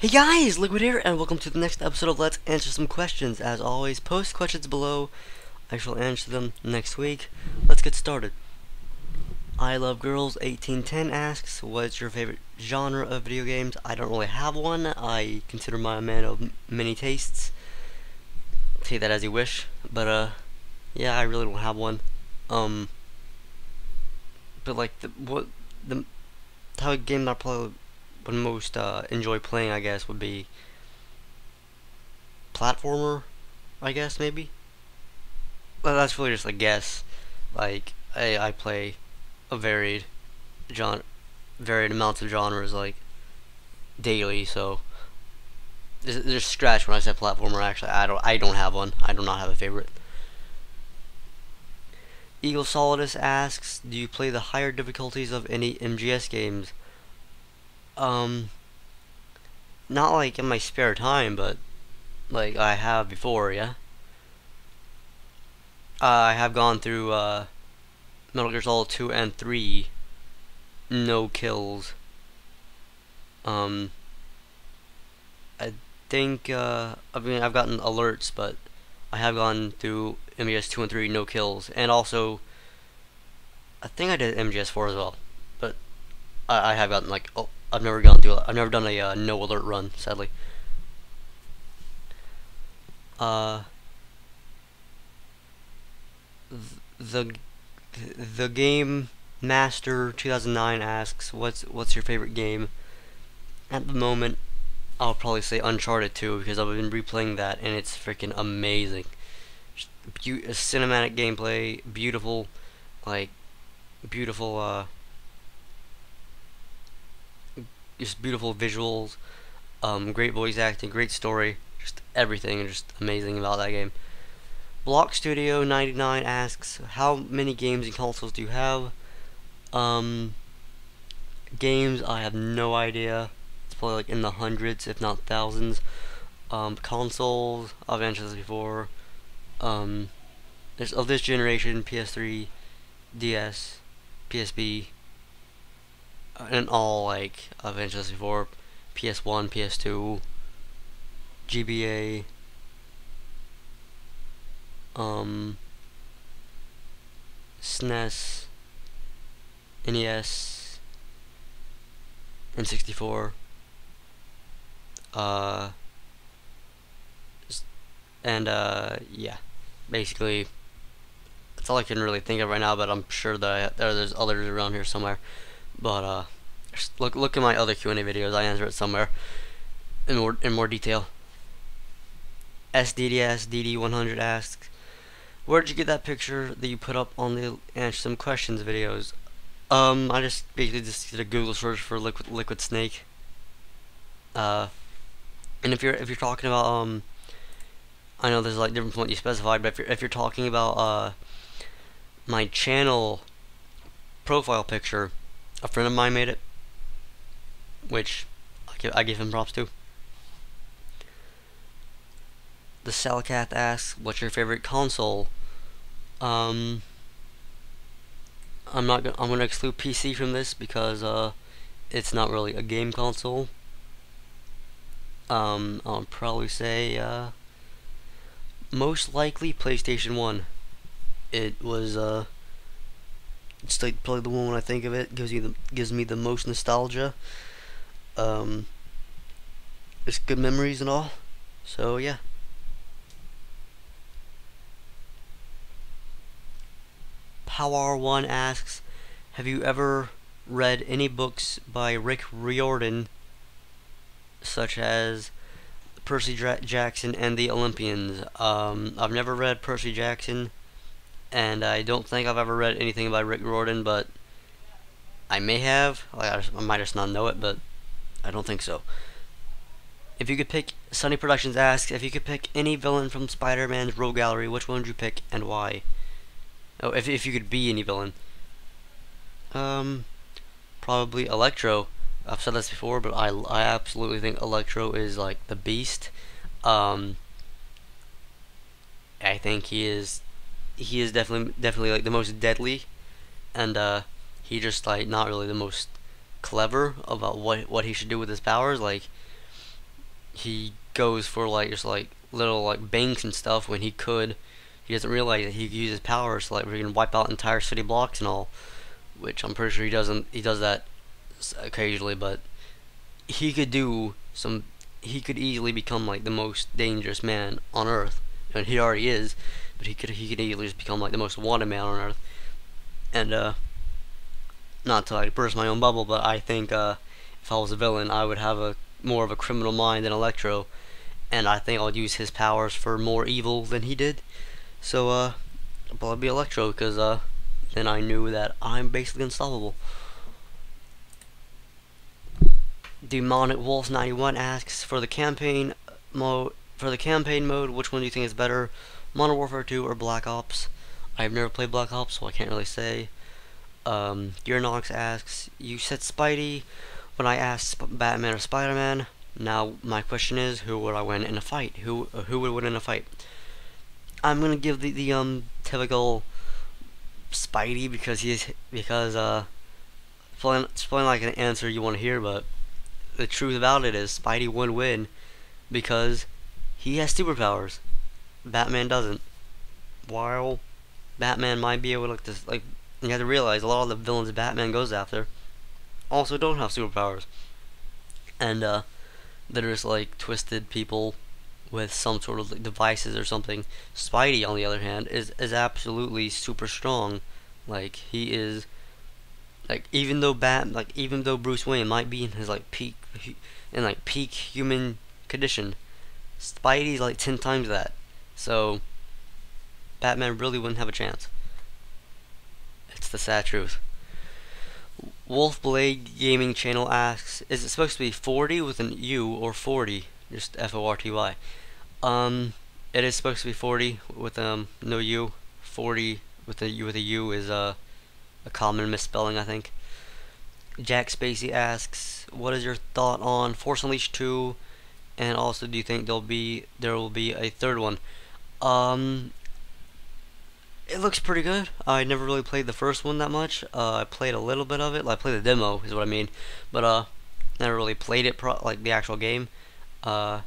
Hey guys, Liquid here, and welcome to the next episode of Let's Answer Some Questions. As always, post questions below. I shall answer them next week. Let's get started. I Love Girls 1810 asks, what's your favorite genre of video games? I don't really have one. I consider my a man of many tastes. Take that as you wish. But, yeah, I really don't have one. But like, the type of game that I probably would most enjoy playing, I guess, would be platformer, I guess, maybe. Well, that's really just a guess. Like, I play a varied amounts of genres, like, daily, so there's scratch when I said platformer. Actually, I don't have one. I do not have a favorite. Eagle Solidus asks, do you play the higher difficulties of any MGS games? Not like in my spare time, but like I have before, yeah. I have gone through Metal Gear Solid 2 and 3, no kills. I think, I mean, I've gotten alerts, but I have gone through MGS 2 and 3, no kills. And also, I think I did MGS 4 as well, but I have gotten, like, oh, I've never done a no alert run, sadly. The Game Master 2009 asks, what's your favorite game? At the moment, I'll probably say Uncharted 2, because I've been replaying that and it's freaking amazing. Just cinematic gameplay, beautiful, like beautiful, just beautiful visuals, great voice acting, great story, just everything, just amazing about that game. Block Studio 99 asks, how many games and consoles do you have? Games, I have no idea. It's probably like in the hundreds, if not thousands. Consoles, I've mentioned this before. There's of this generation, PS3, DS, PSP, and all, like I've mentioned this before, PS1, PS2, GBA, SNES, NES, N64, yeah, basically that's all I can really think of right now, but I'm sure that there's others around here somewhere. But just look at my other Q&A videos. I answer it somewhere in more detail. SDDS DD100 asks, where did you get that picture that you put up on the Answer Some Questions videos? I just basically just did a Google search for liquid snake. And if you're talking about I know there's like different from what you specified, but if you're talking about my channel profile picture, a friend of mine made it, which I give him props to. The Salcath asks, what's your favorite console? I'm gonna exclude PC from this because it's not really a game console. I'll probably say most likely PlayStation 1. It was it's like probably the one when I think of it gives me the most nostalgia. It's good memories and all. So yeah. Power1 asks, have you ever read any books by Rick Riordan, such as Percy Jackson and the Olympians? I've never read Percy Jackson, and I don't think I've ever read anything by Rick Riordan, but I may have. I might just not know it, but I don't think so. If you could pick, Sunny Productions asks, if you could pick any villain from Spider-Man's Rogue Gallery, which one would you pick and why? Oh, if you could be any villain. Probably Electro. I've said this before, but I absolutely think Electro is like the beast. I think he is definitely like the most deadly, and he just like not really the most clever about what he should do with his powers. Like he goes for like just like little like banks and stuff when he could. He doesn't realize that he uses powers to like freaking wipe out entire city blocks and all, which I'm pretty sure he doesn't. He does that occasionally, but he could do some. He could easily become like the most dangerous man on Earth, and he already is. But he could easily just become like the most wanted man on Earth. And not to like burst my own bubble, but I think if I was a villain, I would have a more of a criminal mind than Electro, and I think I'll use his powers for more evil than he did. So I'll probably be Electro because then I knew that I'm basically unstoppable. Demonic Wolf 91 asks for the campaign mode. Which one do you think is better, Modern Warfare 2 or Black Ops? I've never played Black Ops, so I can't really say. Gearnox asks, you said Spidey when I asked Batman or Spider-Man. Now my question is, who would I win in a fight? Who would win in a fight? I'm gonna give the typical Spidey because it's probably like an answer you want to hear, but the truth about it is Spidey would win because he has superpowers. Batman doesn't. While Batman might be able to like, you have to realize a lot of the villains Batman goes after also don't have superpowers, and they're just like twisted people with some sort of like devices or something. Spidey, on the other hand, is absolutely super strong. Like he is, like even though Bruce Wayne might be in his like peak human condition, Spidey's like 10 times that. So Batman really wouldn't have a chance. It's the sad truth. Wolfblade Gaming Channel asks, is it supposed to be 40 with an U or 40? Just F-O-R-T-Y. It is supposed to be 40 with no U. 40 with a U is a common misspelling, I think. Jack Spacey asks, what is your thought on Force Unleashed 2? And also, do you think there will be a third one? It looks pretty good. I never really played the first one that much. I played a little bit of it. I played the demo, is what I mean. But never really played it like the actual game. I've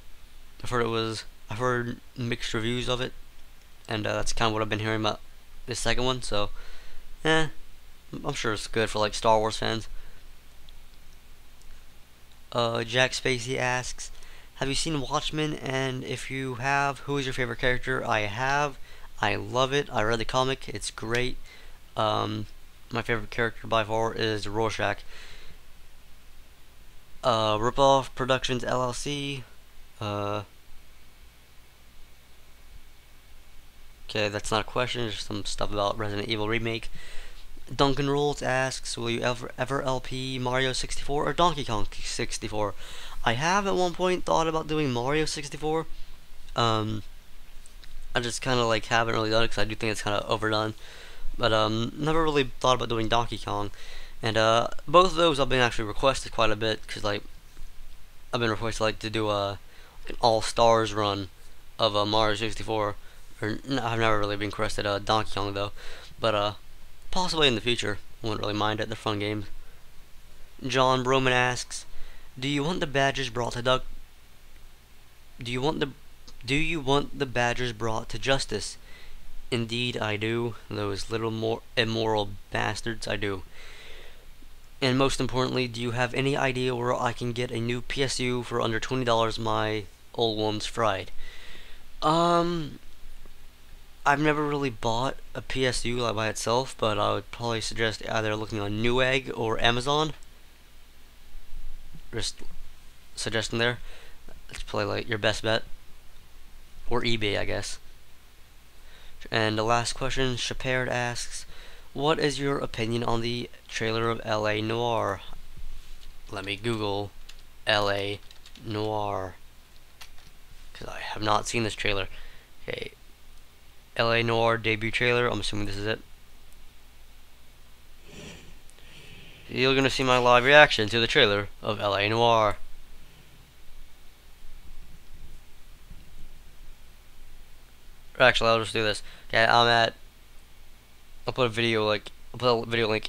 heard mixed reviews of it, and that's kind of what I've been hearing about this second one. So, I'm sure it's good for like Star Wars fans. Jack Spacey asks, have you seen Watchmen? And if you have, who is your favorite character? I have. I love it. I read the comic. It's great. My favorite character by far is Rorschach. Ripoff Productions LLC. Okay, that's not a question. There's some stuff about Resident Evil Remake. Duncan Rolls asks, will you ever LP Mario 64 or Donkey Kong 64? I have at one point thought about doing Mario 64. I just kind of like haven't really done it because I do think it's kind of overdone. But never really thought about doing Donkey Kong. And both of those I've been actually requested quite a bit because like I've been requested like to do an All Stars run of Mario 64. I've never really been requested Donkey Kong though. But possibly in the future. I wouldn't really mind it. They're fun games. John Broman asks, do you want the badges brought to Do you want the badgers brought to justice? Indeed I do. Those little more immoral bastards, I do. And most importantly, do you have any idea where I can get a new PSU for under $20? My old one's fried. I've never really bought a PSU like by itself, but I would probably suggest either looking on Newegg or Amazon. Just suggesting there. It's probably like your best bet. Or eBay, I guess. And the last question, Shepard asks, what is your opinion on the trailer of LA Noire? Let me Google LA Noire, because I have not seen this trailer. Okay, LA Noire debut trailer. I'm assuming this is it. You're gonna see my live reaction to the trailer of LA Noire. Actually, I'll just do this. Okay, I'll put a video link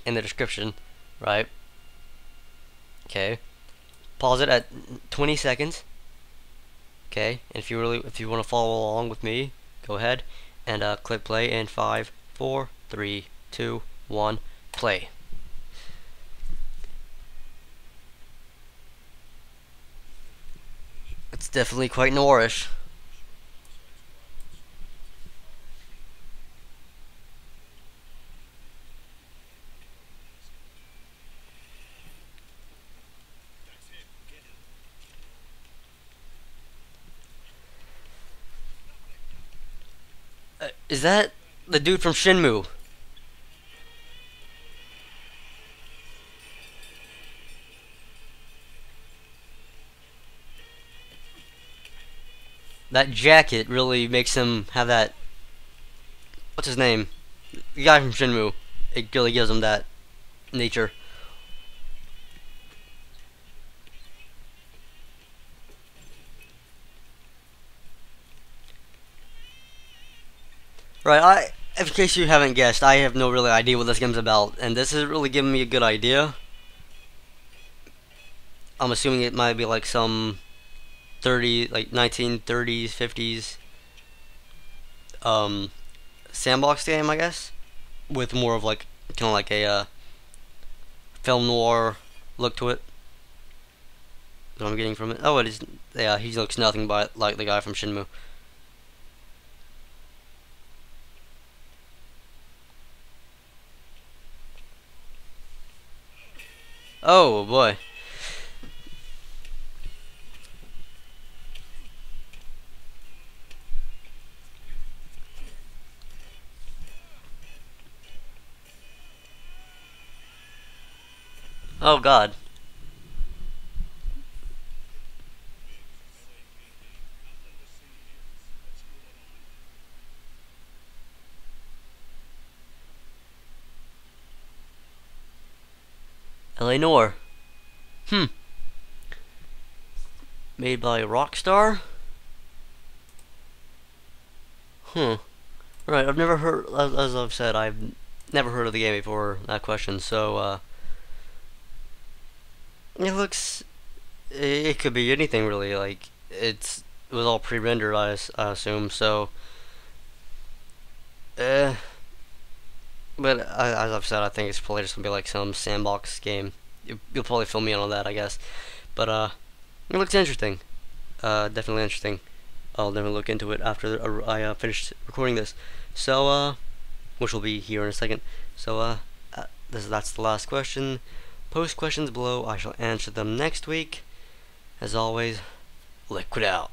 in the description, right? Okay. Pause it at 20 seconds. Okay, and if you want to follow along with me, go ahead and click play in 5, 4, 3, 2, 1, play. It's definitely quite Noirish. Is that the dude from Shenmue? That jacket really makes him have that. What's his name? The guy from Shenmue. It really gives him that nature. Right, in case you haven't guessed, I have no really idea what this game's about, and this is really giving me a good idea. I'm assuming it might be like some 1930s, 50s, sandbox game, I guess, with more of like, kind of like a, film noir look to it. What I'm getting from it. Oh, it is, yeah, he looks nothing but like the guy from Shenmue. Oh boy. Oh god. LA Noire. Hmm. Made by Rockstar? Huh. Right, I've never heard, as I've said, I've never heard of the game before that question, so, it looks, it could be anything really, like, it was all pre-rendered, I assume, so, eh, but as I've said, I think it's probably just gonna be like some sandbox game. You'll probably fill me in on that, I guess, but, it looks interesting, definitely interesting. I'll never look into it after I finished recording this, so, which will be here in a second, so, that's the last question. Post questions below, I shall answer them next week. As always, liquid out.